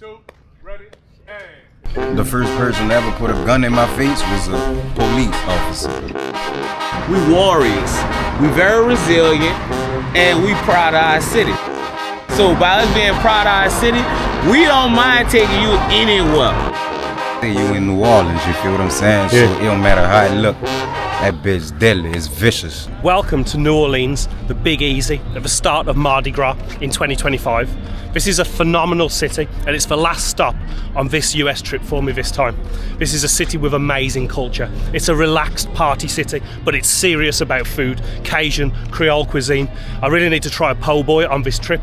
2, ready, The first person to ever put a gun in my face was a police officer. We warriors, we very resilient, and we proud of our city. So by us being proud of our city, we don't mind taking you anywhere. You in New Orleans, you feel what I'm saying? Yeah. So it don't matter how it look, that bitch deadly, it's vicious. Welcome to New Orleans, the Big Easy, at the start of Mardi Gras in 2025. This is a phenomenal city, and it's the last stop on this US trip for me this time. This is a city with amazing culture. It's a relaxed party city, but it's serious about food, Cajun, Creole cuisine. I really need to try a PoBoy on this trip.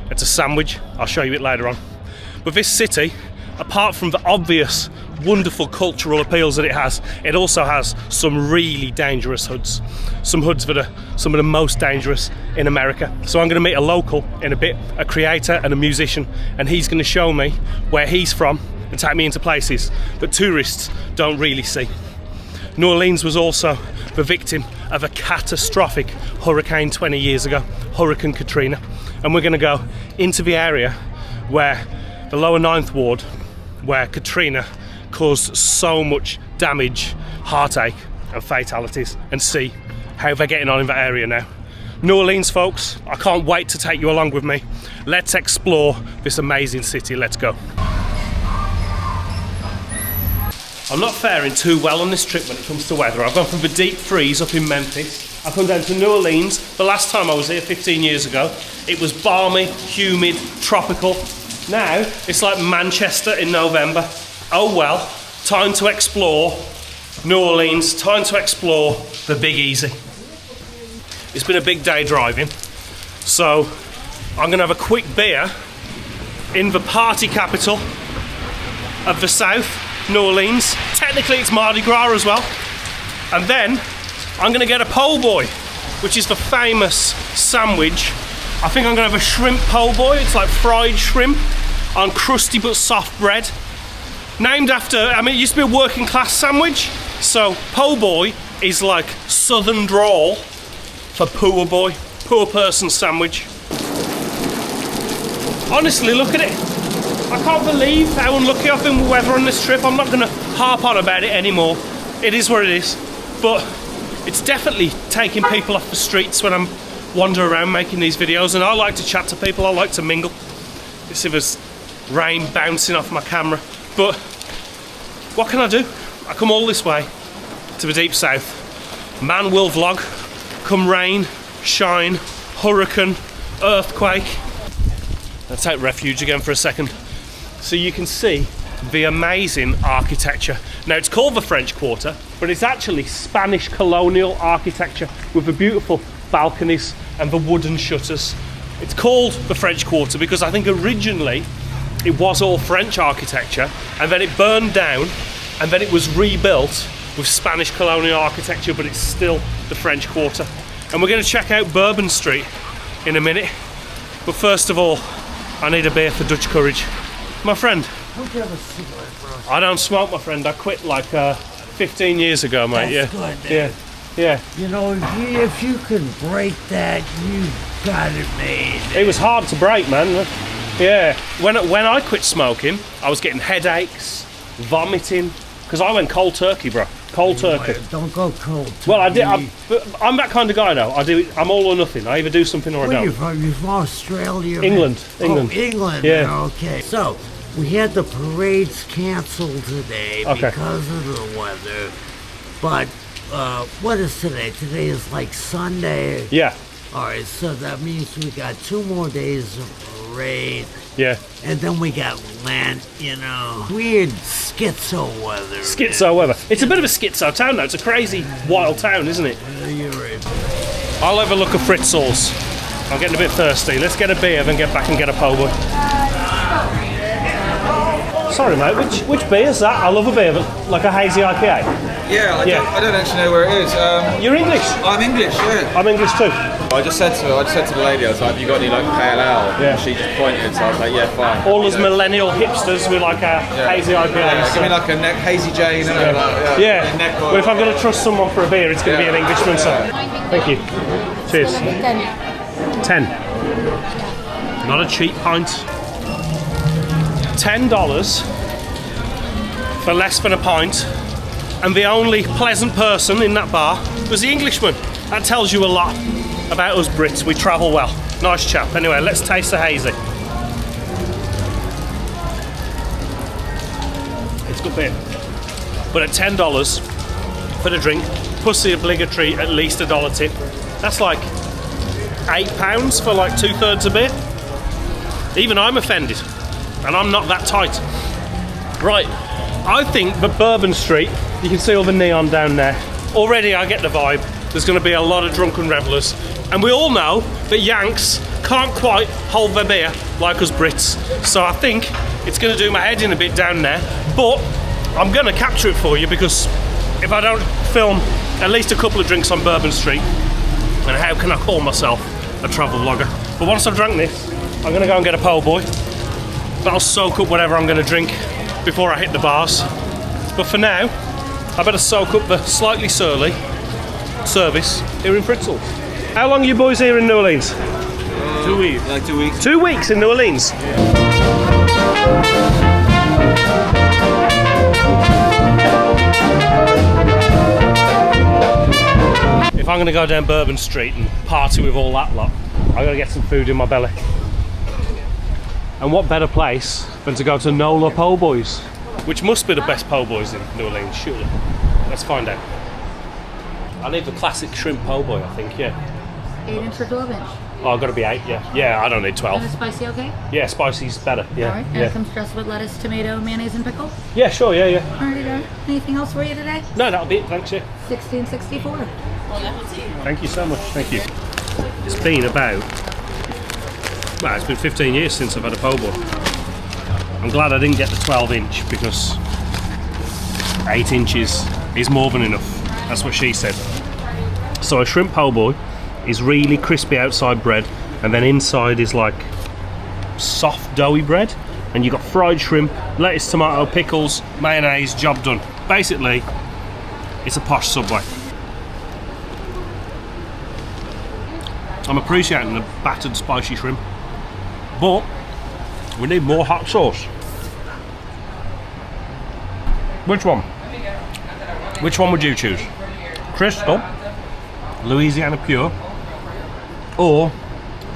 It's a sandwich, I'll show you it later on. But this city, apart from the obvious wonderful cultural appeals that it also has some really dangerous hoods. Some hoods that are some of the most dangerous in America. So I'm going to meet a local in a bit, a creator and a musician, and he's going to show me where he's from and take me into places that tourists don't really see. New Orleans was also the victim of a catastrophic hurricane 20 years ago, Hurricane Katrina, and we're going to go into the area where the lower 9th ward, where Katrina caused so much damage, heartache and fatalities, and see how they're getting on in that area now. New Orleans, folks, I can't wait to take you along with me. Let's explore this amazing city. Let's go. I'm not faring too well on this trip when it comes to weather. I've gone from the deep freeze up in Memphis. I've come down to New Orleans. The last time I was here 15 years ago, it was balmy, humid, tropical. Now it's like Manchester in November. Oh well, time to explore New Orleans, time to explore the Big Easy. It's been a big day driving, so I'm gonna have a quick beer in the party capital of the South, New Orleans. Technically it's Mardi Gras as well. And then I'm gonna get a PoBoy, which is the famous sandwich. I think I'm gonna have a shrimp PoBoy. It's like fried shrimp on crusty but soft bread. Named after, it used to be a working class sandwich. So PoBoy is like southern drawl for poor boy, poor person sandwich. Honestly, look at it. I can't believe how unlucky I've been with weather on this trip. I'm not gonna harp on about it anymore. It is what it is. But it's definitely taking people off the streets when I'm wandering around making these videos, and I like to chat to people, I like to mingle. You see there's rain bouncing off my camera, but what can I do? I come all this way to the deep south. Man will vlog, come rain, shine, hurricane, earthquake. I'll take refuge again for a second so you can see the amazing architecture. Now it's called the French Quarter, but it's actually Spanish colonial architecture with the beautiful balconies and the wooden shutters. It's called the French Quarter because I think originally it was all French architecture, and then it burned down, and then it was rebuilt with Spanish colonial architecture, but it's still the French Quarter. And we're going to check out Bourbon Street in a minute, but first of all, I need a beer for Dutch courage. My friend. Don't you have a cigarette, bro? I don't smoke, my friend. I quit like 15 years ago, mate. That's yeah. good, Yeah. You know, if you can break that, you got it made. It was hard to break, man. Yeah. When I quit smoking, I was getting headaches, vomiting, because I went cold turkey, bro. Cold turkey. Don't go cold turkey. Well, I did. I'm that kind of guy, though. I'm all or nothing. I either do something or I don't. Where are you from? You're from Australia? England. Man? England. Oh, England. Yeah. Okay. So, we had the parades canceled today because of the weather. But, what is today? Today is like Sunday. Yeah. All right, so that means we got 2 more days of parade. Yeah. And then we got Lent, you know. Weird schizo weather. Schizo weather. It's a bit of a schizo town, though. It's a crazy, wild town, isn't it? You're right. I'll have a look at Fritzl's. I'm getting a bit thirsty. Let's get a beer, then get back and get a PoBoy. Sorry, mate. Which beer is that? I love a beer, like a hazy IPA. Yeah, I don't actually know where it is. You're English? I'm English, yeah. I'm English too. I just said to the lady, I was like, have you got any like pale ale? Yeah. And she just pointed, so I was like, yeah, fine. All us millennial hipsters with like a hazy IPA. Yeah, so. give me like a hazy Jane. Yeah. Well, if I'm going to trust someone for a beer, it's going to be an Englishman. So, thank you. Cheers. 10. Not a cheap pint. $10 for less than a pint, and the only pleasant person in that bar was the Englishman. That tells you a lot about us Brits. We travel well. Nice chap. Anyway, let's taste the hazy. It's good beer. But at $10 for the drink, plus the obligatory at least $1 tip, that's like £8 for like 2/3 of beer. Even I'm offended, and I'm not that tight. Right, I think that Bourbon Street, you can see all the neon down there. Already I get the vibe. There's going to be a lot of drunken revellers. And we all know that Yanks can't quite hold their beer like us Brits. So I think it's going to do my head in a bit down there. But I'm going to capture it for you, because if I don't film at least a couple of drinks on Bourbon Street, then how can I call myself a travel vlogger? But once I've drank this, I'm going to go and get a PoBoy. That'll soak up whatever I'm going to drink before I hit the bars. But for now, I better soak up the slightly surly service here in Fritzl. How long are you boys here in New Orleans? 2 weeks. Like 2 weeks. 2 weeks in New Orleans? If I'm going to go down Bourbon Street and party with all that lot, I've got to get some food in my belly. And what better place than to go to NOLA PoBoys, which must be the best PoBoys in New Orleans, surely. Let's find out. I need the classic shrimp PoBoy, I think, yeah. 8-inch or 12-inch? Oh, I've got to be 8, yeah. Yeah, I don't need 12. And a spicy, okay? Yeah, spicy's better, yeah. All right, and yeah. it comes dressed with lettuce, tomato, mayonnaise, and pickle? Yeah, sure, yeah. Alrighty then. Anything else for you today? No, that'll be it, thanks, yeah. $16.64. Thank you so much, thank you. It's been about, well, it's been 15 years since I've had a PoBoy. I'm glad I didn't get the 12-inch, because 8 inches is more than enough. That's what she said. So a shrimp PoBoy is really crispy outside bread, and then inside is like soft doughy bread, and you got fried shrimp, lettuce, tomato, pickles, mayonnaise, job done. Basically, it's a posh Subway. I'm appreciating the battered spicy shrimp, but we need more hot sauce. Which one? Which one would you choose? Crystal, Louisiana Pure, or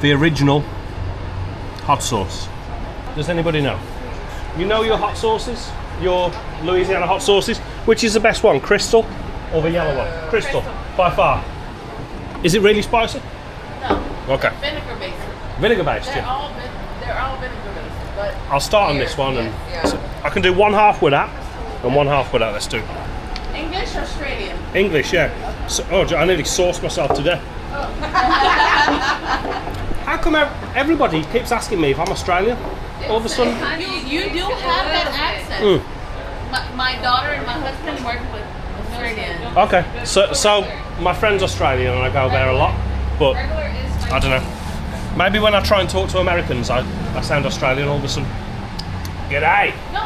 the original hot sauce? Does anybody know? You know your hot sauces? Your Louisiana hot sauces? Which is the best one, Crystal or the yellow one? Crystal, by far. Is it really spicy? No. Okay. Vinegar based. Vinegar based, They're yeah. all vinegar based. But I'll start on this one, and so I can do one half with that and one half with that. Let's do English or Australian? English, yeah. So, oh, I nearly sauced myself to death. How come everybody keeps asking me if I'm Australian? All of a sudden. You do have that accent. My daughter and my husband work with Australian. Okay, so my friend's Australian and I go there a lot, but I don't know. Maybe when I try and talk to Americans, I sound Australian all of a sudden. G'day. No,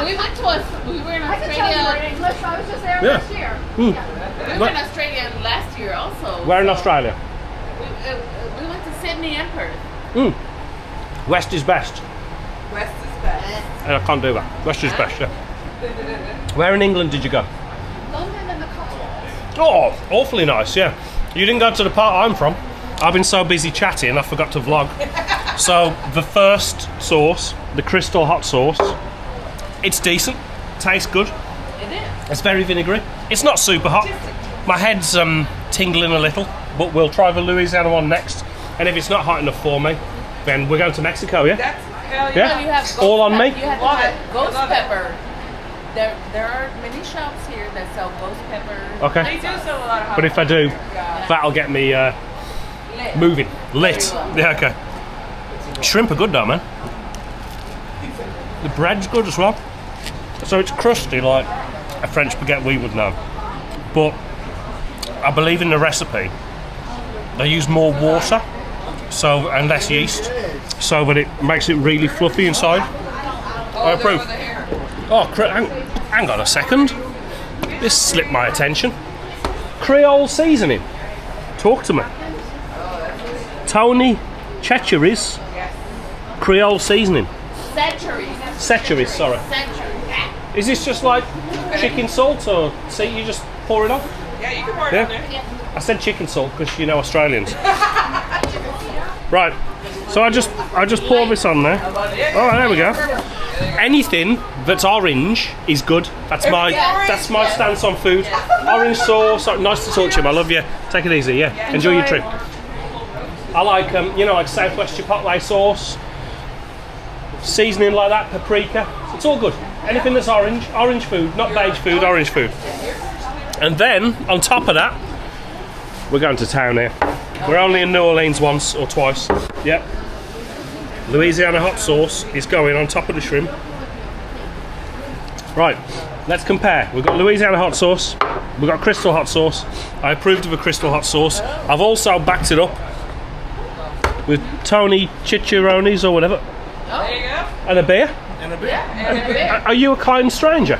we went to we were in Australia. English. I was just there Yeah. last year. We were in Australia last year also. Where in Australia? We went to Sydney and Perth. West is best. West is best. I can't do that. West is best, yeah. Where in England did you go? London and the Cotswolds. Oh, awfully nice, yeah. You didn't go to the part I'm from. I've been so busy chatting, I forgot to vlog. So the first sauce, the Crystal hot sauce, it's decent, tastes good. It is. It's very vinegary. It's not super hot. My head's tingling a little, but we'll try the Louisiana one next. And if it's not hot enough for me, then we're going to Mexico, yeah? Yeah? You have ghost All on me? You have to have ghost pepper. There are many shops here that sell ghost pepper. Okay. They do sell a lot of hot But if I do, that'll get me moving. Lit. Yeah, okay. Shrimp are good though, man. The bread's good as well. So it's crusty like a French baguette we would know. But I believe in the recipe, they use more water and less yeast, so that it makes it really fluffy inside. I approve. Oh, hang on a second. This slipped my attention. Creole seasoning. Talk to me. Tony Chechery's Creole seasoning. Centuries, sorry. Is this just like chicken salt, or see you just pour it on? Yeah, you can pour it on there. I said chicken salt because you know Australians. Right. So I just pour this on there. All right, there we go. Anything that's orange is good. That's my stance on food. Orange sauce. Nice to talk to you. I love you. Take it easy. Yeah. Enjoy your trip. I like like Southwest Chipotle sauce, seasoning like that, paprika. It's all good. Anything that's orange food, not beige food, orange food. And then on top of that, we're going to town here. We're only in New Orleans once or twice. Yep. Louisiana hot sauce is going on top of the shrimp. Right, let's compare. We've got Louisiana hot sauce. We've got Crystal hot sauce. I approved of a Crystal hot sauce. I've also backed it up with Tony Chicharrones or whatever. There you go. And a beer. And a beer. Are you a kind stranger?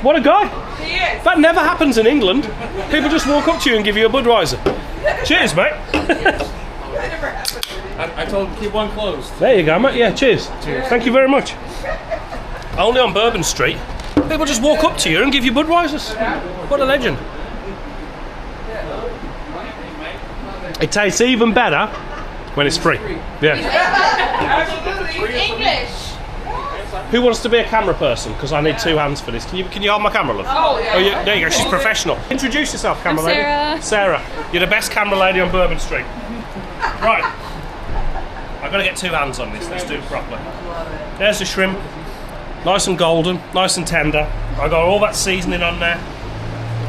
What a guy. He is. That never happens in England. People just walk up to you and give you a Budweiser. Cheers, mate. I told him keep one closed. There you go, mate. Yeah, cheers. Thank you very much. Only on Bourbon Street, people just walk up to you and give you Budweisers. What a legend. It tastes even better when it's free. Yeah. English. Who wants to be a camera person? Because I need 2 hands for this. Can you hold my camera, love? Oh, yeah. There you go. She's professional. Introduce yourself, camera lady. Sarah. Sarah. You're the best camera lady on Bourbon Street. Right. I've got to get 2 hands on this. Let's do it properly. There's the shrimp. Nice and golden. Nice and tender. I got all that seasoning on there.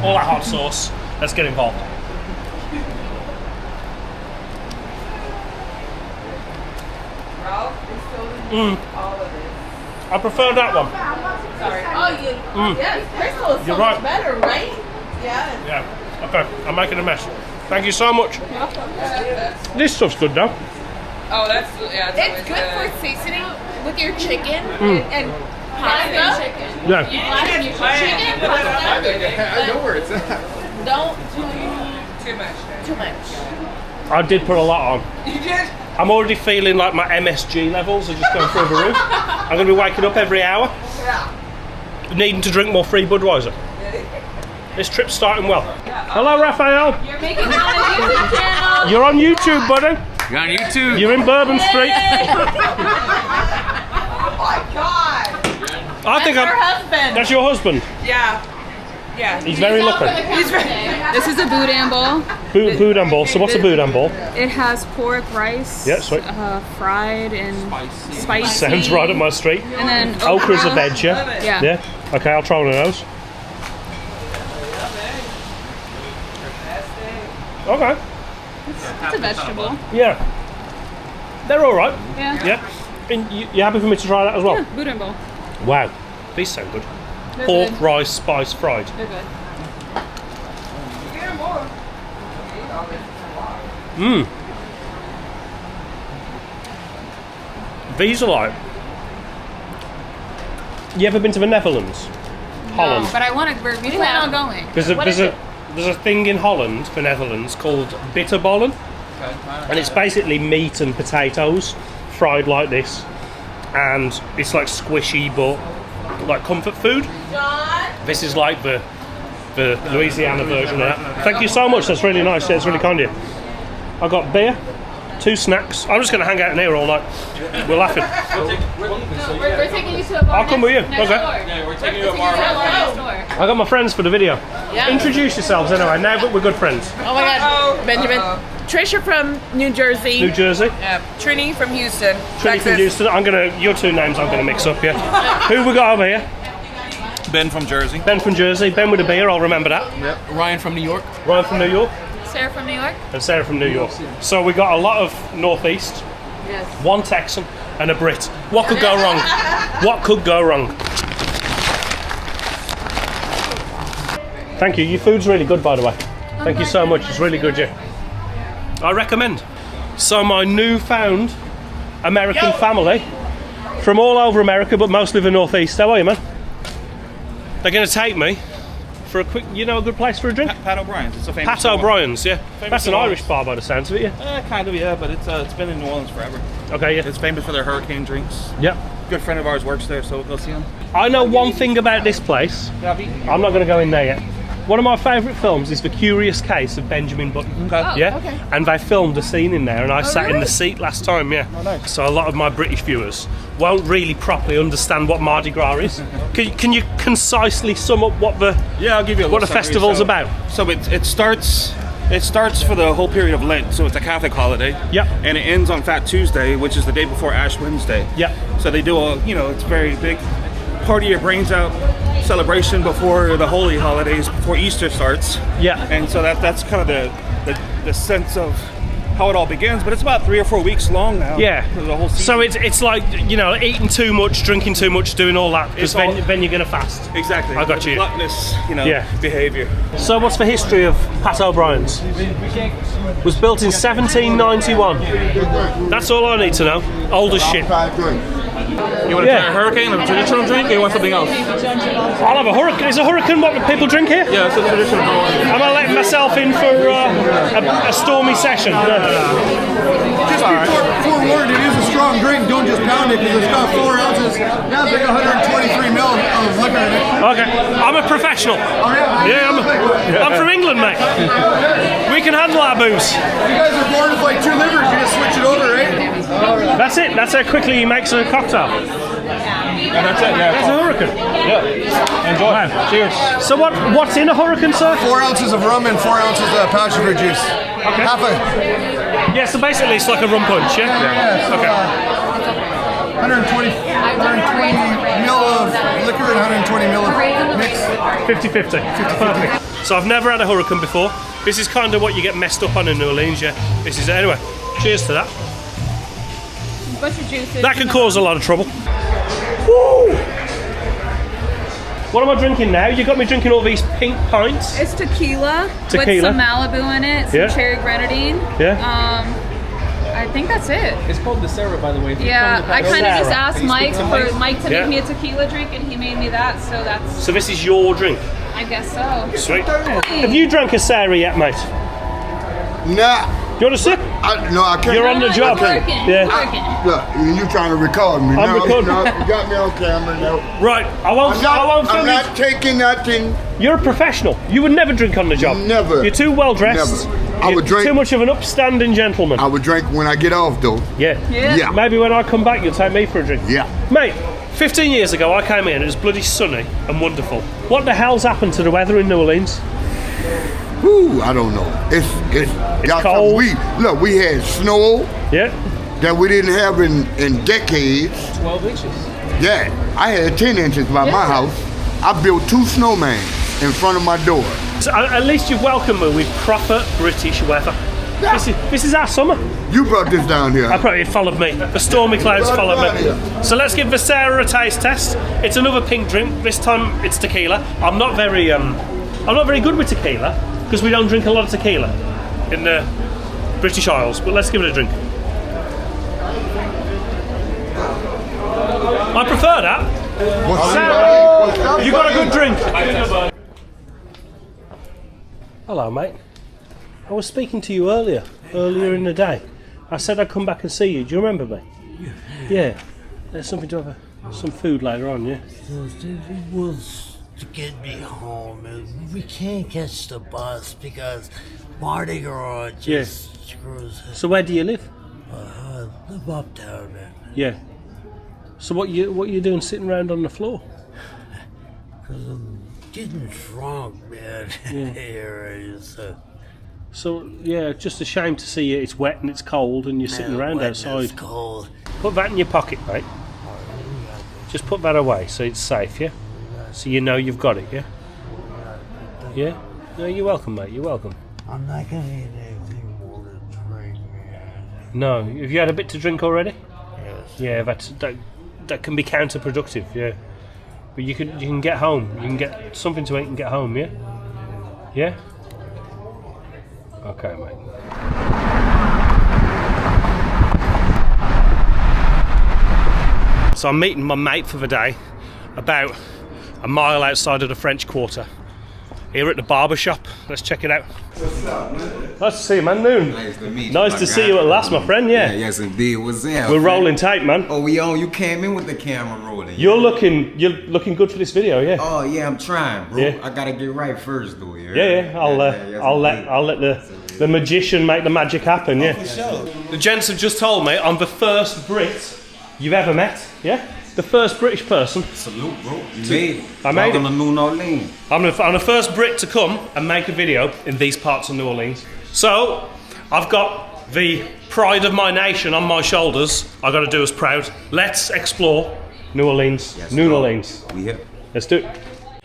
All that hot sauce. Let's get involved. I prefer that one. Yes, Crystal is so You're much right. better, right? Yes. Yeah. Okay. I'm making a mess. Thank you so much. This stuff's good though. Oh, that's yeah. It's good for seasoning with your chicken and pasta. Yeah. Chicken, pasta. I know where it's at. Don't Too much. too much. I did put a lot on. You did? I'm already feeling like my MSG levels are just going through the roof. I'm going to be waking up every hour, needing to drink more free Budweiser. This trip's starting well. Hello, Raphael. You're making it on a YouTube channel. You're on YouTube, buddy. You're on YouTube. You're in Bourbon Street. Oh my God. I think Her husband. that's your husband. Yeah. Yeah. He's very lucky. This is a boudin bowl. Boudin bowl. So what's a boudin bowl? It has pork, rice, Yeah, sweet. fried and spicy. Sounds right up my street. And then Okra's a veg, yeah? Yeah. Yeah. Okay, I'll try one of those. Okay. It's a vegetable. Yeah. They're all right. Yeah. Yeah. And you happy for me to try that as well? Yeah, boudin bowl. Wow. These sound good. They're Pork, good. rice, spice, fried. They're good. These are like... You ever been to the Netherlands? Holland. No, but I want to. We plan on going. There's a thing in Holland, the Netherlands, called bitterballen. And it's basically meat and potatoes fried like this. And it's like squishy but like comfort food. This is like the Louisiana version of that. Thank you so much, that's really nice. Yeah, it's really kind of you. I got beer, 2 snacks. I'm just going to hang out in here all night. We're laughing. We're taking you to a bar. I'll come with you. Next Okay. door. Yeah, we're taking you to a bar. I got my friends for the video. Yeah. Introduce yourselves anyway, now that we're good friends. Oh my God, Benjamin. Trisha from New Jersey. New Jersey. Trini from Houston. Trinity from Houston. Your 2 names I'm going to mix up, yeah. Who we got over here? Ben from Jersey. Ben from Jersey. Ben with a beer, I'll remember that. Yep. Ryan from New York. Ryan from New York. Sarah from New York. And Sarah from New York. So we got a lot of Northeast. Yes. 1 Texan and a Brit. What could go wrong? What could go wrong? Thank you. Your food's really good, by the way. Thank you so much. It's really good, yeah. I recommend. So my newfound American family from all over America, but mostly the Northeast. How are you, man? They're going to take me for a quick, a good place for a drink? Pat O'Brien's. It's a famous Pat O'Brien's, yeah. Famous That's an in New Irish Orleans. bar by the sounds of it, yeah. Kind of, yeah, but it's been in New Orleans forever. Okay, yeah. It's famous for their hurricane drinks. Yeah. Good friend of ours works there, so we'll go see him. I know one thing about this place. I'm not going to go in there yet. One of my favourite films is The Curious Case of Benjamin Button. Oh, yeah, okay. and they filmed a scene in there, and I sat in really? the seat last time. Yeah, Oh, nice. so a lot of my British viewers won't really properly understand what Mardi Gras is. Can you concisely sum up what the I'll give you a what the little summary. festival's about? So it starts for the whole period of Lent, so it's a Catholic holiday. Yeah. And it ends on Fat Tuesday, which is the day before Ash Wednesday. Yeah. So they do it's very big, party your brains out celebration before the holy holidays, before Easter starts. Yeah. And so that's kind of the sense of how it all begins, but it's about 3 or 4 weeks long now. Yeah. The whole season. So it's like eating too much, drinking too much, doing all that because then you're gonna fast. Exactly. I got you. Gluttonous, behavior. So what's the history of Pat O'Brien's? It was built in 1791. That's all I need to know. Old as shit. You want to try a hurricane, a traditional drink, or you want something else? I'll have a hurricane. Is a hurricane what people drink here? Yeah, it's a traditional. Am I letting myself in for a stormy session? Just be forewarned, it is a strong drink. Don't just pound it because it's got 4 ounces. Now it's like 123 mil of liquor in it. Okay, I'm a professional. Yeah, I'm from England, mate. We can handle our booze. You guys are born with like 2 livers. You just switch it over, right? That's it. That's how quickly he makes a cocktail. And that's it, yeah. That's a hurricane. Yeah. Enjoy. Wow. Cheers. So what's in a hurricane, sir? 4 ounces of rum and 4 ounces of passion fruit juice. Okay. Half a Yeah, so basically it's like a rum punch, yeah? so, Okay. 120 mil of liquor and 120 mil of mix. 50-50. Perfect. So I've never had a hurricane before. This is kind of what you get messed up on in New Orleans, yeah? This is it. Anyway, cheers to that. Bunch of juices. That could cause a lot of trouble. Woo! What am I drinking now? You got me drinking all these pink pints. It's tequila with Tequila. some Malibu in it, some Yeah. cherry grenadine. Yeah. I think that's it. It's called the Sarah, by the way. Yeah, I kind of just Sarah. asked Mike to Yeah. make me a tequila drink, and he made me that. So that's, So this is your drink. I guess so. Sweet. Have you drank a Sarah yet, mate? Nah. You want a sip? No, I can't. You're on the job. Yeah. Look, you trying to record me. I'm recording. No, you got me on camera now. Right, I won't I'm film not taking nothing. You're a professional. You would never drink on the job. Never. You're too well dressed. Never. I would drink. Too much of an upstanding gentleman. I would drink when I get off, though. Yeah. Yeah. Maybe when I come back, you'll take me for a drink. Yeah. Mate, 15 years ago, I came in. It was bloody sunny and wonderful. What the hell's happened to the weather in New Orleans? Whew, I don't know. It's cold. We had snow. Yeah. That we didn't have in decades. 12 inches. Yeah, I had 10 inches by my house. I built 2 snowmen in front of my door. So, at least you've welcomed me with proper British weather. Yeah. This is our summer. You brought this down here. I probably followed me. The stormy clouds followed me. So let's give the Sarah a taste test. It's another pink drink. This time it's tequila. I'm not very good with tequila because we don't drink a lot of tequila in the British Isles. But let's give it a drink. I prefer that. Sarah, you got a good drink. Hello, mate. I was speaking to you earlier in the day. I said I'd come back and see you. Do you remember me? Yeah. There's something to have some food later on, yeah? It was to get me home. We can't catch the bus because Mardi Gras just screws us. So where do you live? I live uptown, man. Yeah. So what you doing sitting around on the floor? Because I'm getting drunk, man. Yeah. Here, So yeah, just a shame to see you. It's wet and it's cold, and you're sitting around outside. It's cold. Put that in your pocket, mate. Just put that away so it's safe, yeah. So you know you've got it, yeah. Yeah. No, you're welcome, mate. You're welcome. I'm not gonna eat anything more to drink, man. No, have you had a bit to drink already? Yes. Yeah, that can be counterproductive, yeah. But you can get home. You can get something to eat and get home, yeah. Yeah. Okay, mate. So I'm meeting my mate for the day, about a mile outside of the French Quarter. here at the barber shop. Let's check it out. What's up, man? Nice to see you, man. Noon. Nice to meet you. Nice to see you at last, my friend. Yeah. Yes, indeed. What's up? We're rolling tape, man. Oh, we on? You came in with the camera rolling. You're looking good for this video, yeah. Oh yeah, I'm trying, bro. Yeah. I gotta get right first, though. Yeah. I'll let the magician make the magic happen. Yeah. For sure. The gents have just told me I'm the first Brit you've ever met. Yeah. The first British person. Salute, bro. You made it. I made it. On the New Orleans. I'm the first Brit to come and make a video in these parts of New Orleans. So, I've got the pride of my nation on my shoulders. I got to do us proud. Let's explore New Orleans. Yes, New bro. Orleans. We here. Let's do it.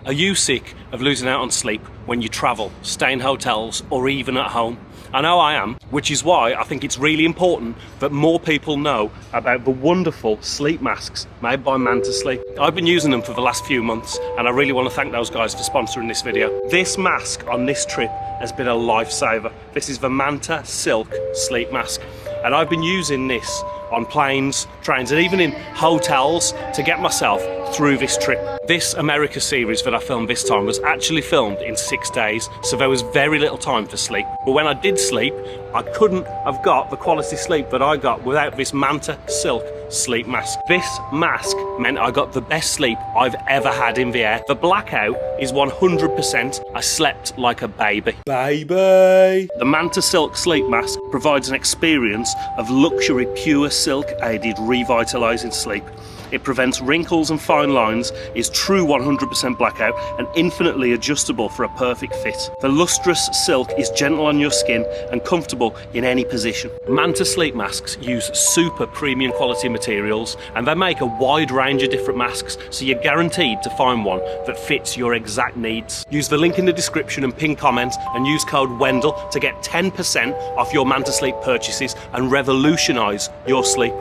Are you sick of losing out on sleep when you travel, stay in hotels, or even at home? I know I am, which is why I think it's really important that more people know about the wonderful sleep masks made by Manta Sleep. I've been using them for the last few months, and I really want to thank those guys for sponsoring this video. This mask on this trip has been a lifesaver. This is the Manta Silk Sleep Mask, and I've been using this on planes, trains, and even in hotels to get myself through this trip. This America series that I filmed this time was actually filmed in 6 days, so there was very little time for sleep. But when I did sleep, I couldn't have got the quality sleep that I got without this Manta Silk Sleep Mask. This mask meant I got the best sleep I've ever had in the air. The blackout is 100%. I slept like a baby. Baby! The Manta Silk Sleep Mask provides an experience of luxury pure silk aided revitalizing sleep. It prevents wrinkles and fine lines, is true 100% blackout, and infinitely adjustable for a perfect fit. The lustrous silk is gentle on your skin and comfortable in any position. Manta Sleep Masks use super premium quality materials, and they make a wide range of different masks, so you're guaranteed to find one that fits your exact needs. Use the link in the description and pin comment and use code Wendell to get 10% off your Manta Sleep purchases and revolutionize your sleep.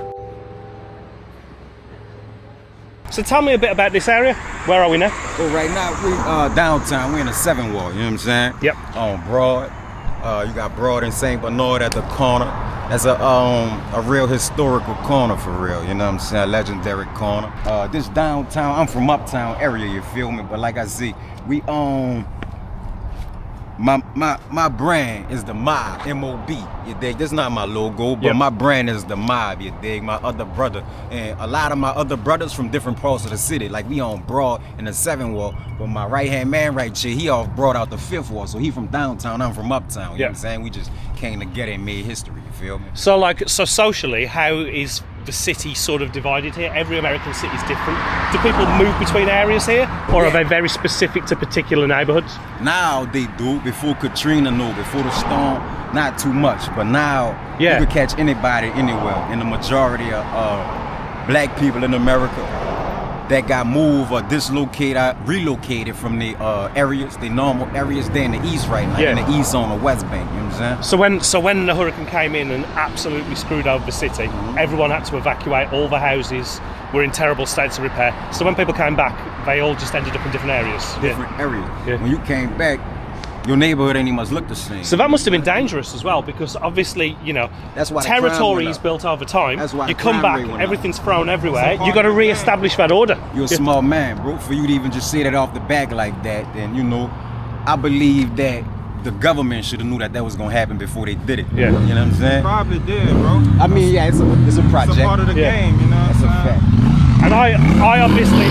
So tell me a bit about this area. Where are we now? Well, right now we downtown. We're in the 7th Ward. You know what I'm saying? Yep. On Broad. You got Broad and St. Bernard at the corner. That's a real historical corner for real. You know what I'm saying? A legendary corner. This downtown. I'm from Uptown area. You feel me? But like I see, we my brand is the Mob, M-O-B, you dig? This is not my logo, but my brand is the Mob, you dig? My other brother, and a lot of my other brothers from different parts of the city, like we on Broad in the 7th Ward, but my right-hand man right here, he off Broad out the 5th Ward, so he from downtown, I'm from Uptown, you know what I'm saying? We just came together and made history, you feel me? So socially, how is the city sort of divided here? Every American city is different. Do people move between areas here, or are they very specific to particular neighborhoods? Now they do. Before Katrina, no. Before the storm, not too much. But now you can catch anybody anywhere. And the majority of black people in America that got moved or dislocated, relocated from the areas, the normal areas, they're in the east right now, in the east on the west bank, you know what I'm saying? So when the hurricane came in and absolutely screwed over the city, everyone had to evacuate, all the houses were in terrible states of repair. So when people came back, they all just ended up in different areas. Different areas. Yeah. When you came back, your neighborhood ain't even much look the same. So that must have been dangerous as well, because obviously, you know, that's why territory is built over time. That's why you come back, everything's thrown everywhere. You got to re-establish that order. You're a small man, bro. For you to even just say that off the back like that, then you know, I believe that the government should have knew that was gonna happen before they did it. Yeah. You know what I'm saying? Probably did, bro. I mean, yeah, it's a project. It's a part of the game, you know. That's a fact. And I obviously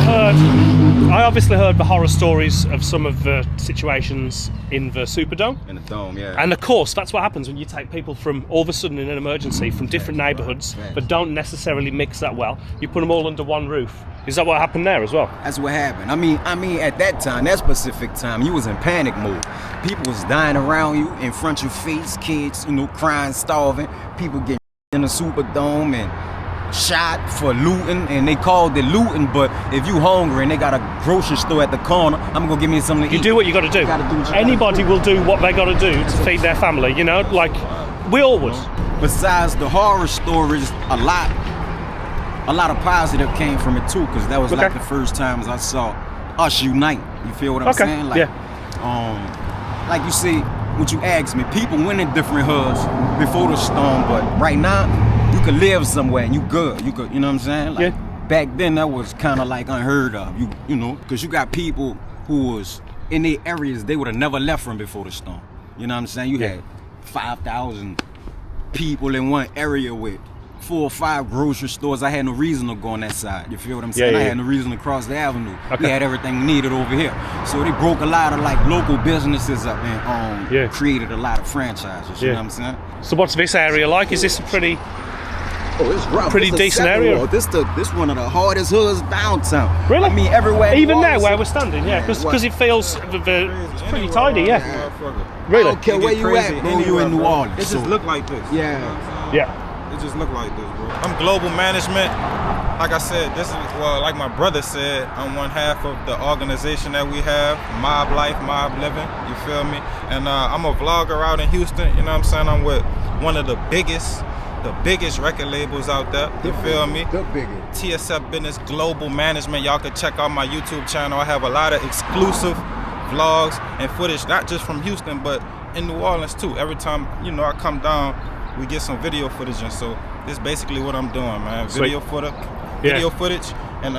heard the horror stories of some of the situations in the Superdome. In the dome, yeah. And of course, that's what happens when you take people from all of a sudden in an emergency from different neighborhoods that don't necessarily mix that well. You put them all under one roof. Is that what happened there as well? That's what happened. I mean, at that time, that specific time, you was in panic mode. People was dying around you, in front of your face, kids, you know, crying, starving. People getting in the Superdome and shot for looting, and they called it looting, but if you hungry and they got a grocery store at the corner, I'm gonna give me something to eat. You do what you gotta do. Anybody will do what they gotta do to feed their family, you know, like we all would. Besides the horror stories, a lot of positive came from it too, because that was like the first times I saw us unite. You feel what I'm saying? Like, like you see, what you asked me, people went in different hoods before the storm, but right now, you could live somewhere and you good. You could, you know what I'm saying? Like, back then that was kind of like unheard of. You know, because you got people who was in their areas they would have never left from before the storm. You know what I'm saying? You had 5,000 people in one area with 4 or 5 grocery stores. I had no reason to go on that side. You feel what I'm saying? I had no reason to cross the avenue. We had everything we needed over here. So they broke a lot of like local businesses up and created a lot of franchises. You know what I'm saying? So what's this area like? Is this a pretty it's rough. Pretty it's decent area. This one of the hardest hoods downtown. Really? I mean, everywhere. Even now, where we're standing, because it feels it's pretty tidy, Really? I don't care where you at, bro. You in New Orleans. It just look like this. Yeah. It just look like this, bro. I'm global management. Like I said, this is like my brother said. I'm one half of the organization that we have, Mob Life, Mob Living. You feel me? And I'm a vlogger out in Houston. You know what I'm saying? I'm with one of the biggest record labels out there. You feel me? The biggest. TSF Business Global Management. Y'all can check out my YouTube channel. I have a lot of exclusive vlogs and footage, not just from Houston, but in New Orleans too. Every time, I come down, we get some video footage, and so this is basically what I'm doing, man. Video footage, and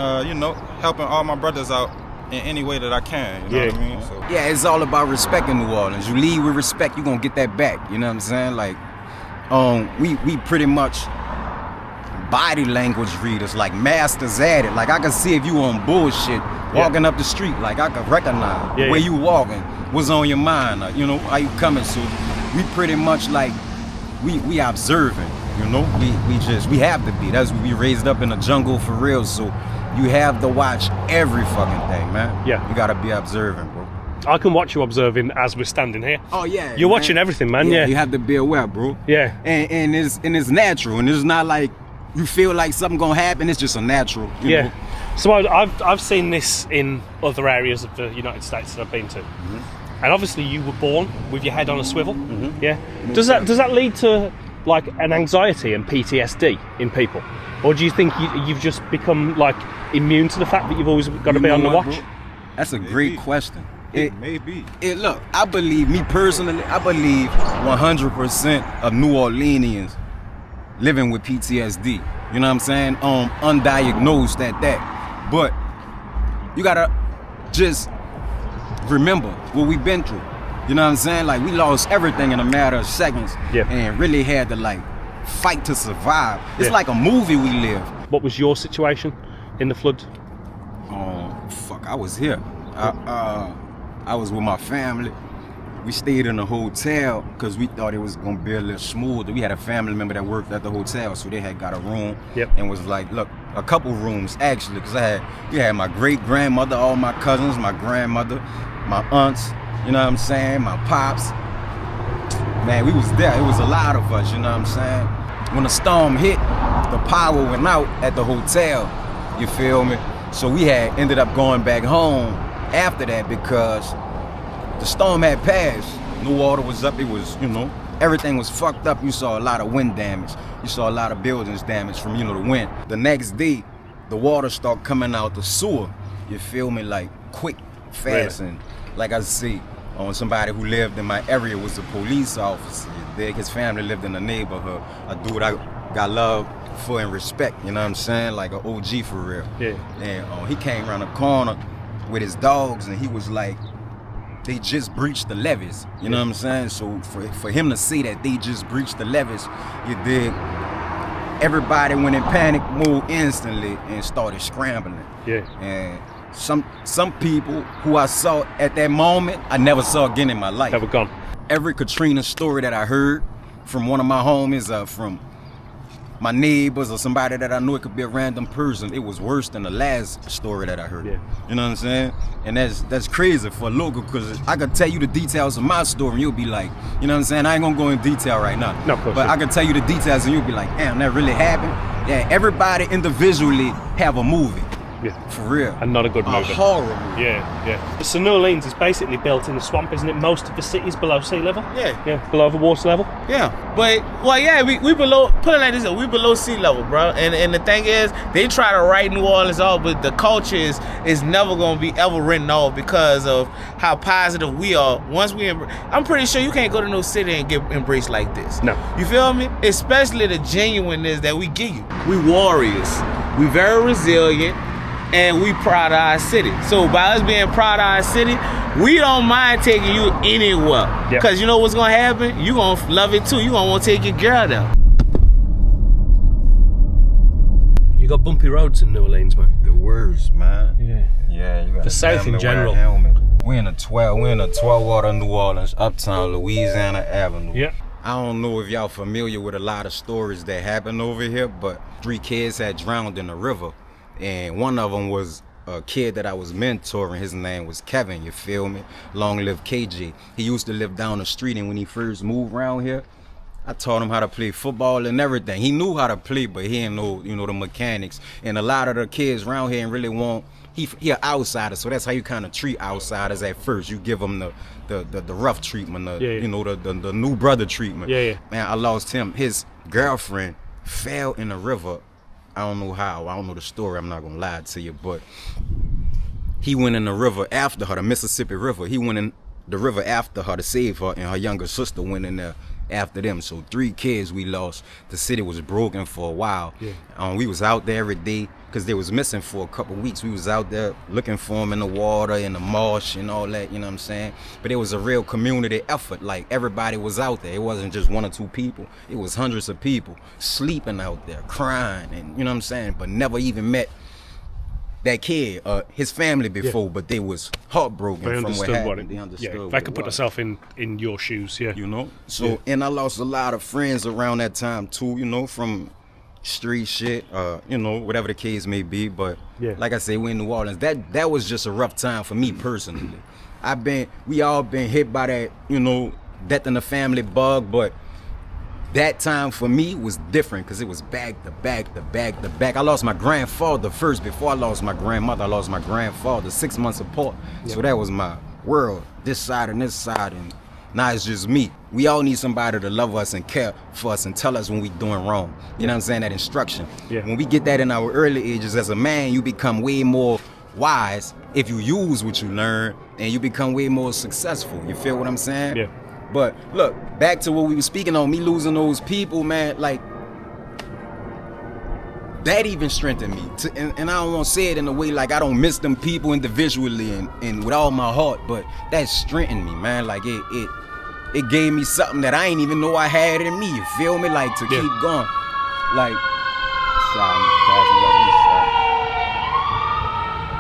helping all my brothers out in any way that I can. You know what I mean? So. Yeah, it's all about respect in New Orleans. You lead with respect, you're gonna get that back. You know what I'm saying? Like, we pretty much body language readers, like masters at it. Like I can see if you on bullshit walking up the street. Like I can recognize the way you walking, what's on your mind. How you coming. So we pretty much like we observing. We have to be. That's we raised up in the jungle for real. So you have to watch every fucking thing, man. Yeah, you gotta be observant, bro. I can watch you observing as we're standing here. Oh yeah, you're watching everything, man. Yeah, you have to be aware, bro. Yeah, and it's natural, and it's not like you feel like something gonna happen. It's just a natural. You know? So I've seen this in other areas of the United States that I've been to, and obviously you were born with your head on a swivel. Yeah. Does that lead to like an anxiety and PTSD in people, or do you think you've just become like immune to the fact that you've always got to be on the watch? Bro? That's a great question. It may be. Look, I believe, me personally, 100% of New Orleanians living with PTSD. You know what I'm saying? Undiagnosed at that. But you gotta just remember what we've been through. You know what I'm saying? Like, we lost everything in a matter of seconds and really had to like fight to survive. It's like a movie we live. What was your situation in the flood? I was here. I was with my family. We stayed in a hotel because we thought it was gonna be a little smoother. We had a family member that worked at the hotel, so they had got a room and was like, look, a couple rooms actually, because we had my great grandmother, all my cousins, my grandmother, my aunts, you know what I'm saying, my pops. Man, we was there. It was a lot of us, you know what I'm saying. When the storm hit, the power went out at the hotel. You feel me? So we had ended up going back home after that because the storm had passed. No water was up. It was, everything was fucked up. You saw a lot of wind damage. You saw a lot of buildings damaged from, the wind. The next day, the water started coming out the sewer. You feel me? Like quick, fast. And like I see, somebody who lived in my area was a police officer. His family lived in the neighborhood. A dude I got love for and respect, you know what I'm saying? Like an OG for real. Yeah. And he came around the corner with his dogs and he was like, they just breached the levees, you know what I'm saying? So for him to say that they just breached the levees, everybody went in panic mode instantly and started scrambling. Yeah. And some people who I saw at that moment, I never saw again in my life. Never gone. Every Katrina story that I heard from one of my homies, from my neighbors or somebody that I knew, it could be a random person, it was worse than the last story that I heard. Yeah. You know what I'm saying? And that's crazy for a local, because I could tell you the details of my story and you'll be like, you know what I'm saying? I ain't gonna go in detail right now. No, of course. But I can tell you the details and you'll be like, damn, that really happened? Yeah, everybody individually have a movie. Yeah. For real. And not a good movie. A horror movie. Yeah. So New Orleans is basically built in the swamp, isn't it? Most of the city's below sea level? Yeah. Below the water level? Yeah. But, we below, put it like this, we below sea level, bro. And the thing is, they try to write New Orleans off, but the culture is never going to be ever written off because of how positive we are. I'm pretty sure you can't go to no city and get embraced like this. No. You feel me? Especially the genuineness that we give you. We warriors. We very resilient. and we proud of our city. So by us being proud of our city, we don't mind taking you anywhere. Because you know what's going to happen? You going to love it too. You going to want to take your girl there. You got bumpy roads in New Orleans, man. The worst, man. Yeah. You got The South in general. We're in the 12 water New Orleans, Uptown, Louisiana Avenue. Yeah. I don't know if y'all familiar with a lot of stories that happen over here, but 3 kids had drowned in the river, and one of them was a kid that I was mentoring. His name was Kevin, you feel me? Long live KJ. He used to live down the street, and when he first moved around here, I taught him how to play football and everything. He knew how to play, but he didn't know, the mechanics. And a lot of the kids around here ain't really want, he an outsider, so that's how you kind of treat outsiders at first. You give them the rough treatment, the new brother treatment. Man, I lost him. His girlfriend fell in the river. I don't know how. I don't know the story. I'm not gonna lie to you, but he went in the river after her, the Mississippi River. He went in the river after her to save her, and her younger sister went in there after them. So 3 kids we lost. The city was broken for a while. We was out there every day because they was missing for a couple weeks. We was out there looking for them in the water, in the marsh and all that, you know what I'm saying? But it was a real community effort. Like, everybody was out there. It wasn't just 1 or 2 people. It was hundreds of people sleeping out there, crying, and you know what I'm saying? But never even met that kid, his family before, but they was heartbroken from what happened. They understood. If I could put myself in your shoes, you know. So and I lost a lot of friends around that time too, from street shit, whatever the case may be. But like I say, we in New Orleans. That was just a rough time for me personally. We all been hit by that, death in the family bug, but that time for me was different because it was back to back to back to back. I lost my grandfather first before I lost my grandmother. I lost my grandfather 6 months apart. So that was my world, this side and this side, and now it's just me. We all need somebody to love us and care for us and tell us when we doing wrong. You know what I'm saying? That instruction. When we get that in our early ages as a man, you become way more wise if you use what you learn, and you become way more successful. You feel what I'm saying? But look, back to what we were speaking on, me losing those people, man, like, that even strengthened me. And I don't want to say it in a way like I don't miss them people individually and with all my heart, but that strengthened me, man. Like, it gave me something that I ain't even know I had in me, you feel me? Like, to keep going. Like,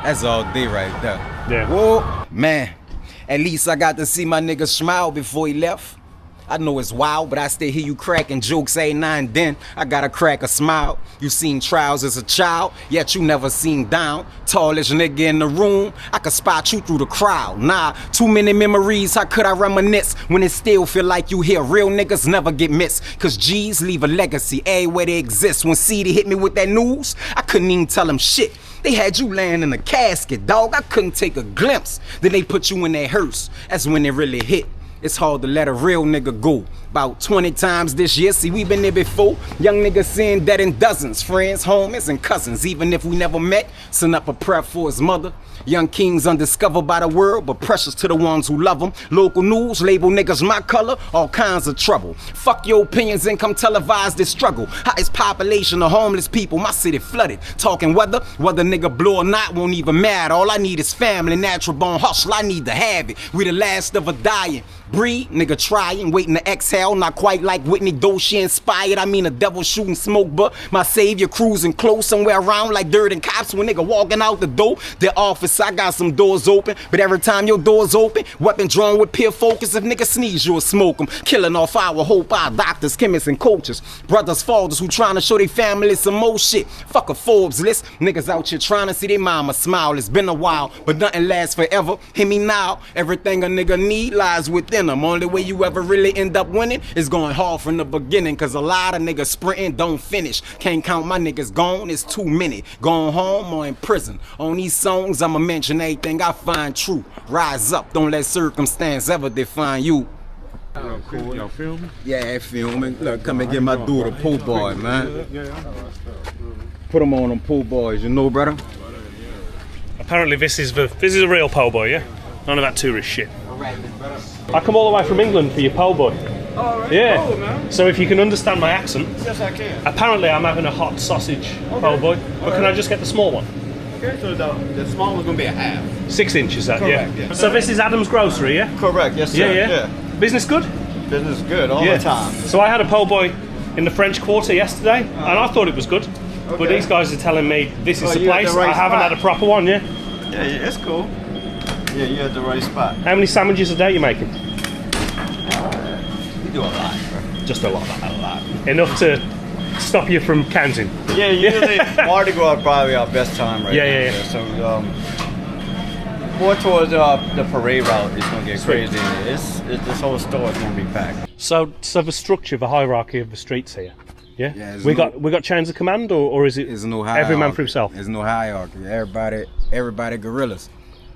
that's all day right there. Whoa, man. At least I got to see my nigga smile before he left. I know it's wild, but I still hear you cracking jokes every now and then. I gotta crack a smile. You seen trials as a child, yet you never seen down. Tallest nigga in the room, I could spot you through the crowd. Nah, too many memories, how could I reminisce when it still feel like you here? Real niggas never get missed, cause G's leave a legacy everywhere they exist. When CD hit me with that news, I couldn't even tell them shit. They had you laying in a casket, dog. I couldn't take a glimpse. Then they put you in that hearse. That's when it really hit. It's hard to let a real nigga go. About 20 times this year, see, we been there before. Young niggas seeing dead in dozens. Friends, homies, and cousins. Even if we never met, send up a prayer for his mother. Young kings undiscovered by the world, but precious to the ones who love them. Local news, label niggas my color, all kinds of trouble. Fuck your opinions and come televise this struggle. Highest population of homeless people, my city flooded. Talking whether nigga blue or not won't even matter. All I need is family, natural born hustle, I need to have it. We the last of a dying breed, nigga trying, waiting to exhale. Not quite like Whitney, though she inspired. I mean a devil shooting smoke, but my savior cruising close somewhere around like dirt and cops. When nigga walking out the door, their office, I got some doors open, but every time your doors open, weapon drawn with pure focus. If nigga sneeze, you'll smoke them. Killing off our hope, our doctors, chemists, and coaches. Brothers, fathers who trying to show their family some more shit. Fuck a Forbes list. Niggas out here trying to see their mama smile. It's been a while, but nothing lasts forever. Hear me now. Everything a nigga need lies within them. Only way you ever really end up winning is going hard from the beginning, cause a lot of niggas sprinting don't finish. Can't count my niggas gone, it's too many. Going home or in prison. On these songs I'ma mention everything I find true. Rise up, don't let circumstance ever define you. Cool. Y'all feel me? Yeah, I feel me. Look, come and get my dude a PoBoy, man. Put him on them PoBoys, you know, brother? Apparently this is a real PoBoy, yeah? None of that tourist shit. I come all the way from England for your PoBoy. Oh, right. Yeah. Oh, man. So if you can understand my accent. Yes, I can. Apparently I'm having a hot sausage PoBoy, but can I just get the small one? Okay, so the small one's gonna be a half. 6 inches, that, Correct, yeah. yeah. So this is Adam's Grocery, yeah? Correct, yes sir. Yeah. Business good? Business is good all the time. So I had a PoBoy in the French Quarter yesterday, and I thought it was good. But Okay. these guys are telling me this is the you're at place. the right I haven't spot. had a proper one, yeah? Yeah, it's cool. Yeah, you're at the right spot. How many sandwiches a day are you making? We do a lot, bro. Just a lot. A lot. Enough to stop you from counting. Yeah, usually Mardi Gras is probably our best time right now. Yeah. So more towards the parade route, it's gonna get Sweet. crazy. It's this whole store is gonna be packed. So the structure, the hierarchy of the streets here. Yeah. there's we no- got chains of command, or is it There's no every man hierarchy. for himself? There's no hierarchy. Everybody gorillas.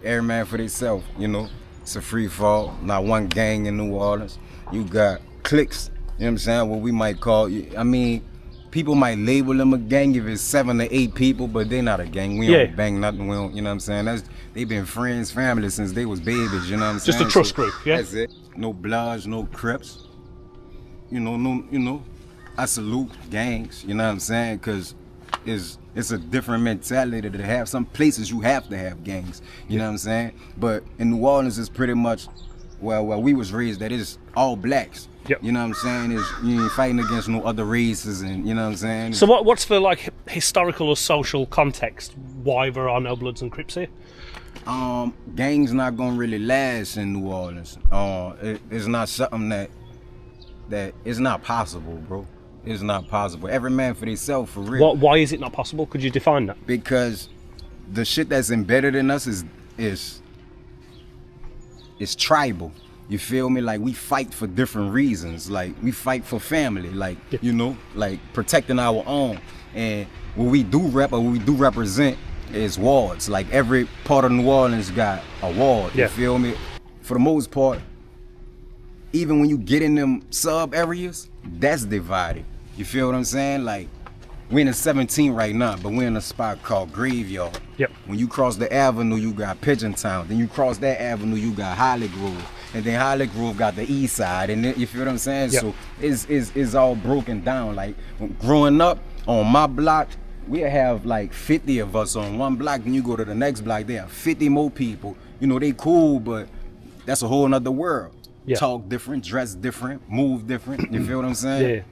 Every man for themselves, you know. It's a free fall. Not one gang in New Orleans. You got cliques, you know what I'm saying? What we might call, I mean, people might label them a gang if it's 7 to 8 people, but they're not a gang. We don't bang nothing. We don't, you know what I'm saying? They've been friends, family since they was babies, you know what I'm saying? Just a trust group, yeah? That's it. No Bloods, no Crips. I salute gangs, you know what I'm saying? Because it's a different mentality to have. Some places you have to have gangs, you know what I'm saying? But in New Orleans, it's pretty much, where we was raised, that is all blacks. Yep. You know what I'm saying? You ain't fighting against no other races, and you know what I'm saying? So what's the historical or social context? Why there are no Bloods and Crips here? Gangs not gonna really last in New Orleans. It's not something that it's not possible, bro. It's not possible. Every man for themselves, for real. Why is it not possible? Could you define that? Because the shit that's embedded in us is tribal. You feel me? Like, we fight for different reasons. Like, we fight for family. Like, you know, like protecting our own. And what we do represent is wards. Like, every part of New Orleans got a ward. You feel me? For the most part, even when you get in them sub areas, that's divided. You feel what I'm saying? Like, we're in the 17 right now, but we're in a spot called Graveyard. Yep. When you cross the avenue, you got Pigeon Town. Then you cross that avenue, you got Holly Grove. And then Holly Grove got the east side. And then, you feel what I'm saying? Yep. So it's all broken down. Like, growing up on my block, we'll have like 50 of us on one block. Then you go to the next block, there are 50 more people. You know, they cool, but that's a whole nother world. Yeah. Talk different, dress different, move different. You feel what I'm saying? Yeah.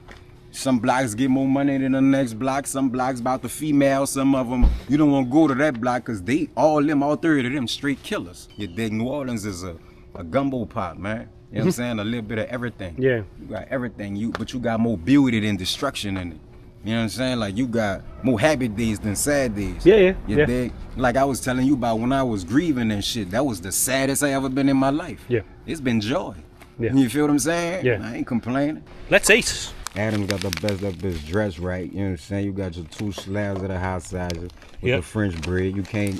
Some blocks get more money than the next block. Some blocks about the female. Some of them, you don't want to go to that block because all 30 of them straight killers. You dig? New Orleans is a gumbo pot, man. You know what I'm saying? A little bit of everything. Yeah. You got everything, but you got more beauty than destruction in it. You know what I'm saying? Like, you got more happy days than sad days. Yeah. You dig? Like I was telling you about when I was grieving and shit, that was the saddest I ever been in my life. Yeah. It's been joy. Yeah. You feel what I'm saying? Yeah. I ain't complaining. Let's eat. Adam got the best of his dress right. You know what I'm saying? You got your 2 slabs of the hot sizes with the French bread. You can't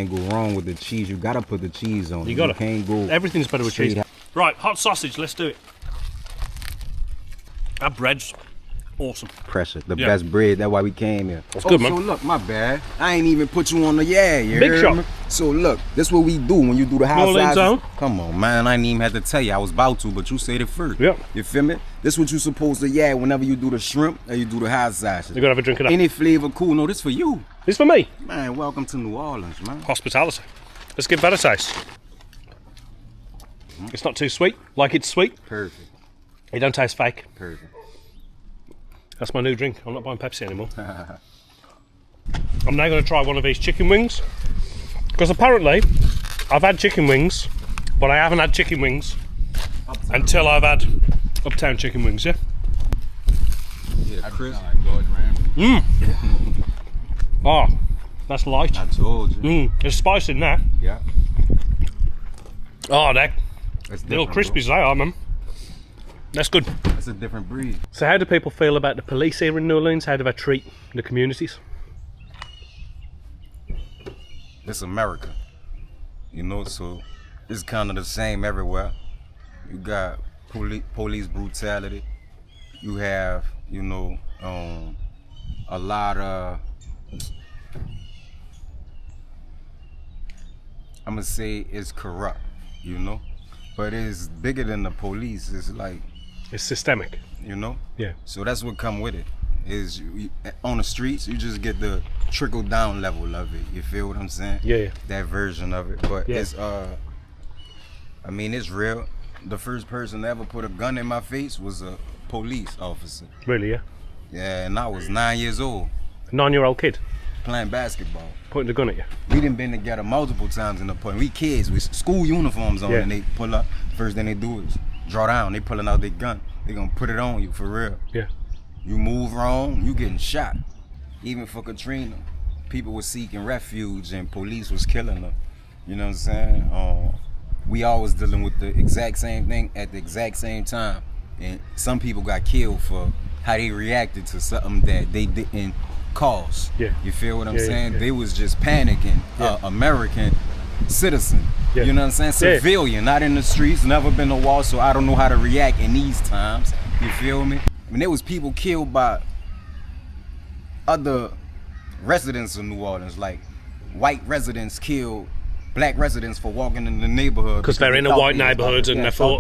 go wrong with the cheese. You gotta put the cheese on it. You gotta. Can't go. Everything's better with cheese. straight Right, hot sausage. Let's do it. That bread's awesome. Pressure, the best bread. That's why we came here. That's good, man. So look, my bad. I ain't even put you on the you Big heard shot. me? So look, this what we do when you do the hot New Orleans sizes. zone. Come on, man. I ain't even had to tell you. I was about to, but you said it first. Yep. You feel me? This what you supposed to whenever you do the shrimp or you do the hot sausages. You gotta have a drink of that. Any flavor cool. No, this for you. This for me. Man, welcome to New Orleans, man. Hospitality. Let's give that a taste. It's not too sweet. Like it's sweet. Perfect. It don't taste fake. Perfect. That's my new drink. I'm not buying Pepsi anymore. I'm now going to try one of these chicken wings. Because apparently, I've had chicken wings, but I haven't had chicken wings until I've had Uptown chicken wings, yeah? Yeah, Chris. Oh, that's light. I told you. There's spice in that. Yeah. Oh, that That's little different, crispy as they are, man. That's good. That's a different breed. So how do people feel about the police here in New Orleans? How do they treat the communities? It's America, you know, so it's kind of the same everywhere. You got police brutality. You have, you know, a lot of, I'm gonna say it's corrupt, you know, but it's bigger than the police. It's like, it's systemic, you know. Yeah. So that's what come with it. Is on the streets, you just get the trickle down level of it. You feel what I'm saying? Yeah. That version of it, but it's I mean, it's real. The first person to ever put a gun in my face was a police officer. Really? Yeah. Yeah, and I was 9 years old. 9-year-old kid playing basketball, pointing the gun at you. We done been together multiple times in the park. We kids with school uniforms on, and they pull up. First thing they do is draw down. They pulling out their gun. They gonna put it on you for real. Yeah. You move wrong, you getting shot. Even for Katrina, people were seeking refuge and police was killing them. You know what I'm saying? We always dealing with the exact same thing at the exact same time. And some people got killed for how they reacted to something that they didn't cause. Yeah. You feel what I'm saying? Yeah. They was just panicking. American citizen. Yeah. You know what I'm saying? Civilian, not in the streets, never been to war, so I don't know how to react in these times. You feel me? I mean, there was people killed by other residents of New Orleans, like white residents killed black residents for walking in the neighborhood because they're in a white neighborhood and they thought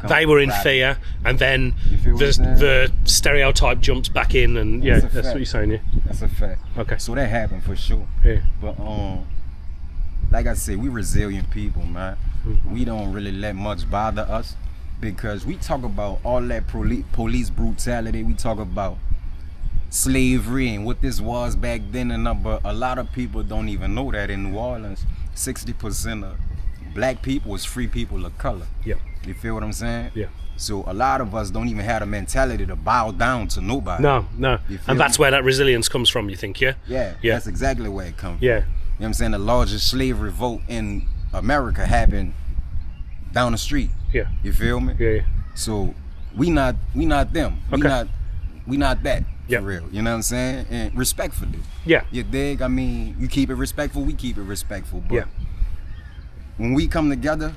they were in fear, and then the stereotype jumps back in, and that's what you're saying. Yeah, that's a fact. Okay, so that happened for sure. Yeah, but like I said, we resilient people, man. We don't really let much bother us because we talk about all that police brutality. We talk about slavery and what this was back then, and but a lot of people don't even know that in New Orleans 60% of black people is free people of color. Yeah. You feel what I'm saying? Yeah. So a lot of us don't even have the mentality to bow down to nobody. No. And that's where that resilience comes from, you think, yeah? Yeah. That's exactly where it comes from. Yeah. You know what I'm saying? The largest slave revolt in America happened down the street. Yeah. You feel me? Yeah. So we not them. Okay. We not that. For real, you know what I'm saying? And respectfully. Yeah. You dig? I mean, you keep it respectful, we keep it respectful. But when we come together,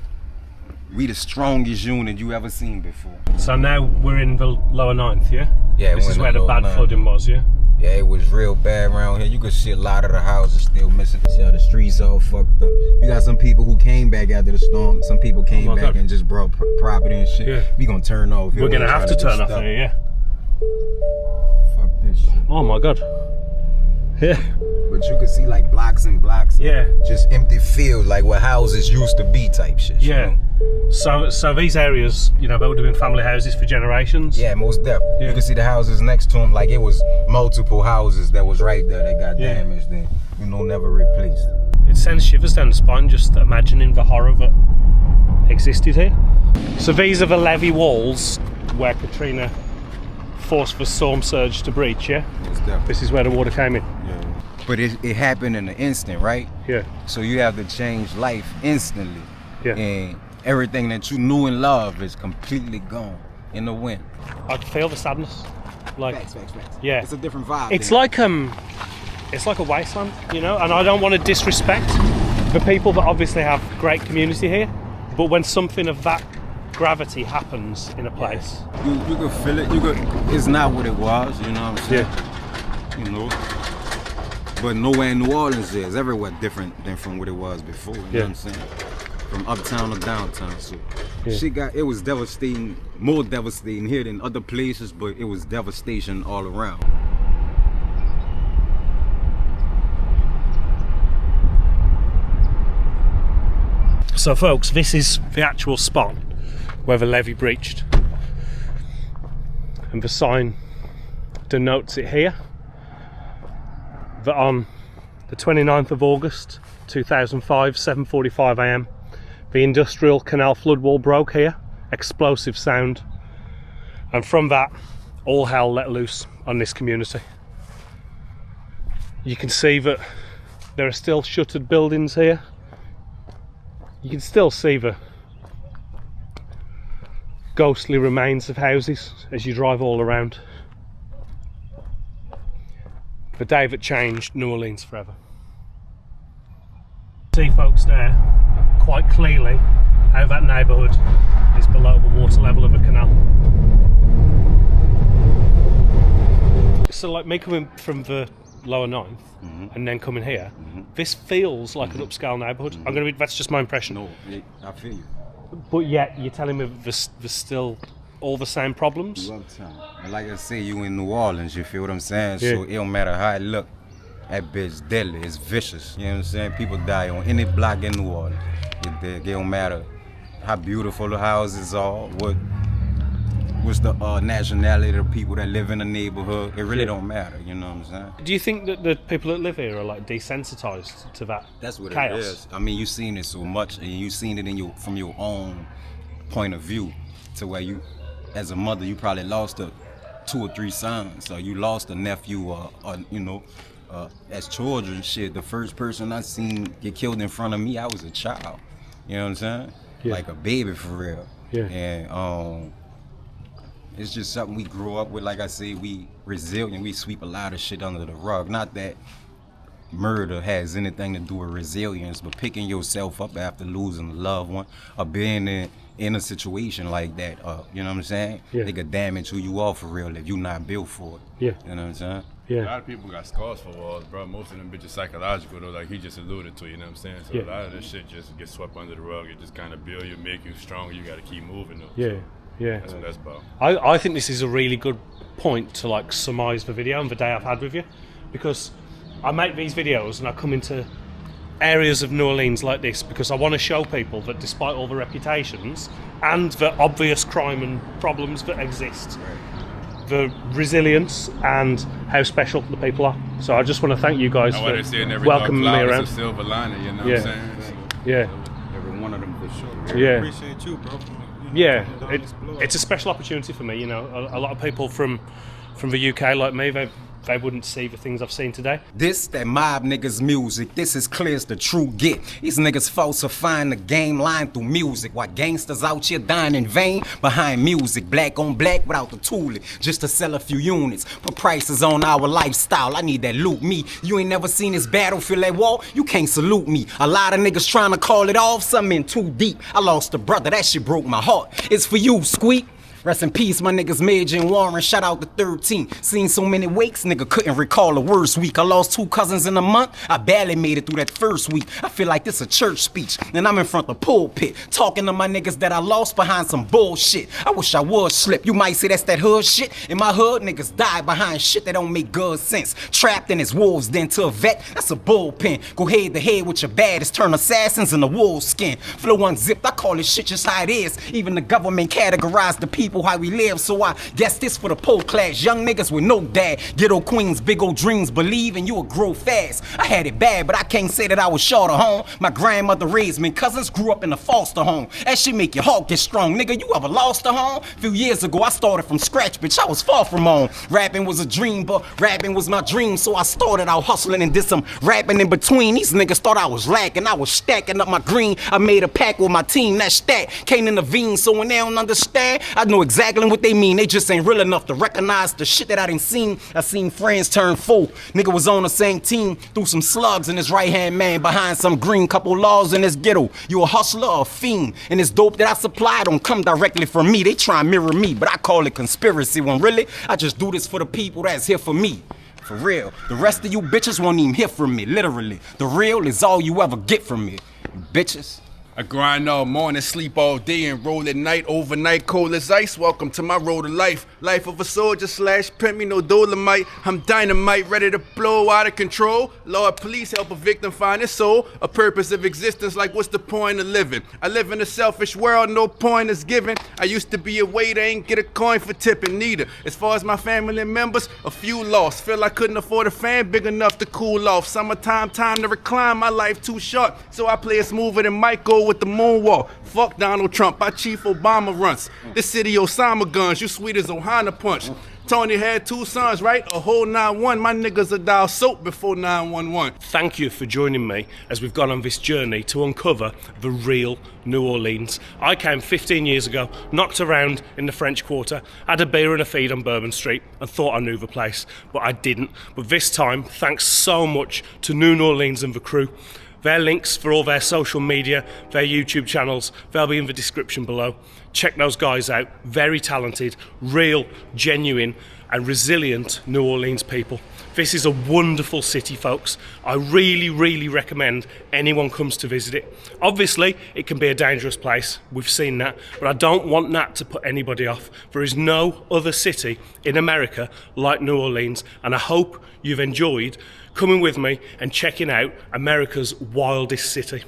we the strongest unit you ever seen before. So now we're in the lower 9th, yeah? Yeah, this is where the bad flooding was, yeah? Yeah, it was real bad around here. You could see a lot of the houses still missing. See how the streets all fucked up. You got some people who came back after the storm. Some people came back and just brought property and shit. Yeah. We gonna turn off. We're gonna have to turn off here, yeah. Oh my god. Yeah. But you can see like blocks and blocks. Yeah. Just empty fields like where houses used to be type shit. Yeah. You know? So these areas, you know, they would have been family houses for generations. Yeah, most definitely. Yeah. You can see the houses next to them, like it was multiple houses that was right there that got damaged and, you know, never replaced. It sends shivers down the spine just imagining the horror that existed here. So these are the levee walls where Katrina forced the storm surge to breach, yeah? This is where the water came in. Yeah. But it happened in an instant, right? Yeah. So you have to change life instantly. Yeah. And everything that you knew and loved is completely gone in the wind. I can feel the sadness. Like, Facts. yeah. It's a different vibe. It's like a wasteland, you know, and I don't want to disrespect the people that obviously have great community here, but when something of that gravity happens in a place, you can feel it. It's not what it was, you know what I'm saying? Yeah. You know, but nowhere in New Orleans is everywhere different than from what it was before. You know what I'm saying? From uptown to downtown, so it was devastating, more devastating here than other places, but it was devastation all around. So folks, this is the actual spot where the levee breached, and the sign denotes it here, that on the 29th of August 2005, 7:45 AM, the industrial canal flood wall broke here, explosive sound, and from that all hell let loose on this community. You can see that there are still shuttered buildings here. You can still see the ghostly remains of houses as you drive all around. The day that changed New Orleans forever. See folks there quite clearly how that neighbourhood is below the water level of a canal. So like me coming from the lower 9th and then coming here, this feels like an upscale neighbourhood. That's just my impression. No, I feel you. But yet you're telling me there's still all the same problems? Uptown. And like I say, you in New Orleans, you feel what I'm saying? Yeah. So it don't matter how it look. That bitch deadly, it's vicious. You know what I'm saying? People die on any block in New Orleans. It don't matter how beautiful the houses are, what's the nationality of the people that live in the neighborhood. It really don't matter, you know what I'm saying? Do you think that the people that live here are like desensitized to that? That's what chaos? It is. I mean, you've seen it so much, and you've seen it from your own point of view, to where you, as a mother, you probably lost 2 or 3 sons, or you lost a nephew, or you know, as children, shit. The first person I seen get killed in front of me, I was a child. You know what I'm saying? Yeah. Like a baby for real. Yeah. And it's just something we grew up with. Like I say, we resilient. We sweep a lot of shit under the rug. Not that murder has anything to do with resilience, but picking yourself up after losing a loved one, or being in a situation like that, you know what I'm saying? Yeah. They could damage who you are for real if you're not built for it. Yeah. You know what I'm saying? A lot of people got scars for walls, bro. Most of them bitches psychological, though, like he just alluded to, you know what I'm saying? So a lot of this shit just gets swept under the rug. It just kind of build you, make you stronger. You got to keep moving, though. Yeah, So yeah. that's what that's about. I think this is a really good point to like surmise the video and the day I've had with you, because I make these videos and I come into areas of New Orleans like this because I want to show people that despite all the reputations and the obvious crime and problems that exist, the resilience and how special the people are. So I just want to thank you guys for welcoming me around. A silver lining, you know what I'm saying? So, yeah. Every one of them for sure. Yeah. Appreciate you, bro. Yeah, it's a special opportunity for me. You know, a lot of people from the UK like me, they wouldn't see the things I've seen today. This, that mob niggas music, this is clear as the true get. These niggas falsifying the game line through music, while gangsters out here dying in vain behind music. Black on black without the tooling, just to sell a few units. Put prices on our lifestyle, I need that loot. Me, you ain't never seen this battlefield at war, you can't salute me. A lot of niggas trying to call it off, something in too deep. I lost a brother, that shit broke my heart. It's for you, Squeak. Rest in peace, my niggas Midge and Warren, shout out to 13. Seen so many wakes, nigga couldn't recall the worst week. I lost 2 cousins in a month, I barely made it through that first week. I feel like this a church speech, and I'm in front of the pulpit, talking to my niggas that I lost behind some bullshit. I wish I would slip, you might say that's that hood shit. In my hood, niggas die behind shit that don't make good sense. Trapped in his wolves, then to a vet, that's a bullpen. Go head to head with your baddest, turn assassins in the wolf skin. Flow unzipped, I call this shit just how it is. Even the government categorized the people how we live, so I guess this for the pole class. Young niggas with no dad, ghetto queens, big old dreams, believe and you'll grow fast. I had it bad, but I can't say that I was short of home. My grandmother raised me, cousins grew up in a foster home. That shit make your heart get strong. Nigga, you ever lost a home? A few years ago, I started from scratch, bitch, I was far from home. Rapping was a dream, but rapping was my dream, so I started out hustling and did some rapping in between. These niggas thought I was lacking, I was stacking up my green. I made a pack with my team, that stack can't intervene, so when they don't understand, I know exactly what they mean. They just ain't real enough to recognize the shit that I done seen. I seen friends turn foe. Nigga was on the same team, threw some slugs in his right hand man behind some green, couple laws in this ghetto. You a hustler or a fiend, and this dope that I supply don't come directly from me. They try and mirror me, but I call it conspiracy when really I just do this for the people that's here for me. For real, the rest of you bitches won't even hear from me, literally. The real is all you ever get from me, bitches. I grind all morning, sleep all day, and roll at night, overnight, cold as ice. Welcome to my road of life. Life of a soldier / pimp, me no dolomite. I'm dynamite, ready to blow out of control. Lord, please help a victim find his soul. A purpose of existence, like what's the point of living? I live in a selfish world, no point is given. I used to be a waiter, ain't get a coin for tipping neither. As far as my family members, a few lost. Feel I couldn't afford a fan big enough to cool off. Summertime, time to recline, my life too short. So I play it smoother than Michael with the moonwalk. Fuck Donald Trump, I Chief Obama runs. This city Osama guns, you sweet as Ohana punch. Tony had 2 sons, right? A whole 9-1. My niggas will dial soap before 911. Thank you for joining me as we've gone on this journey to uncover the real New Orleans. I came 15 years ago, knocked around in the French Quarter, had a beer and a feed on Bourbon Street and thought I knew the place, but I didn't. But this time, thanks so much to New Orleans and the crew. Their links for all their social media, their YouTube channels, they'll be in the description below. Check those guys out. Very talented, real, genuine, and resilient New Orleans people. This is a wonderful city, folks. I really, really recommend anyone comes to visit it. Obviously, it can be a dangerous place. We've seen that, but I don't want that to put anybody off. There is no other city in America like New Orleans, and I hope you've enjoyed coming with me and checking out America's wildest city.